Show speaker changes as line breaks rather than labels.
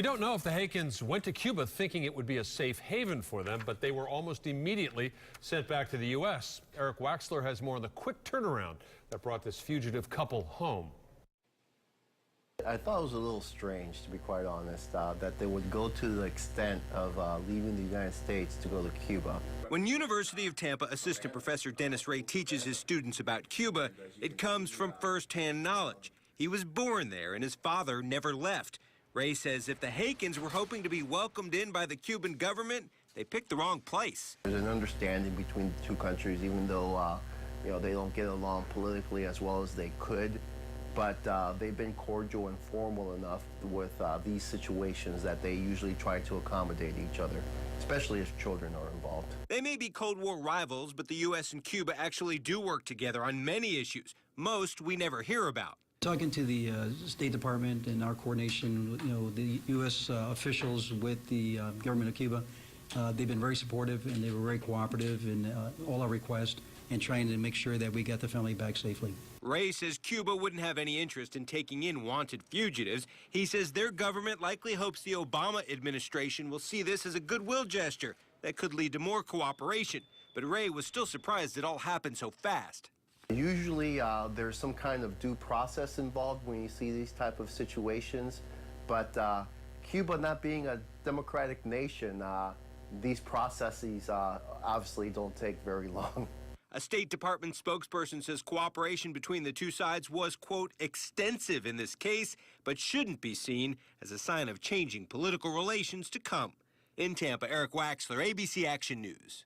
We don't know if the Hakkens went to Cuba thinking it would be a safe haven for them, but they were almost immediately sent back to the U.S. Eric Waxler has more on the quick turnaround that brought this fugitive couple home.
I thought it was a little strange, to be quite honest, that they would go to the extent of leaving the United States to go to Cuba.
When University of Tampa Assistant Professor Dennis Ray teaches his students about Cuba, it comes from first-hand knowledge. He was born there, and his father never left. Ray says if the Hakkens were hoping to be welcomed in by the Cuban government, they picked the wrong place.
There's an understanding between the two countries, even though they don't get along politically as well as they could. But they've been cordial and formal enough with these situations that they usually try to accommodate each other, especially if children are involved.
They may be Cold War rivals, but the U.S. and Cuba actually do work together on many issues. Most we never hear about.
Talking to the State Department and our coordination, the U.S. Officials with the government of Cuba, they've been very supportive and they were very cooperative in all our requests and trying to make sure that we got the family back safely.
Ray says Cuba wouldn't have any interest in taking in wanted fugitives. He says their government likely hopes the Obama administration will see this as a goodwill gesture that could lead to more cooperation. But Ray was still surprised it all happened so fast.
Usually there's some kind of due process involved when you see these type of situations, but Cuba not being a democratic nation, these processes obviously don't take very long.
A State Department spokesperson says cooperation between the two sides was, quote, extensive in this case, but shouldn't be seen as a sign of changing political relations to come. In Tampa, Eric Waxler, ABC Action News.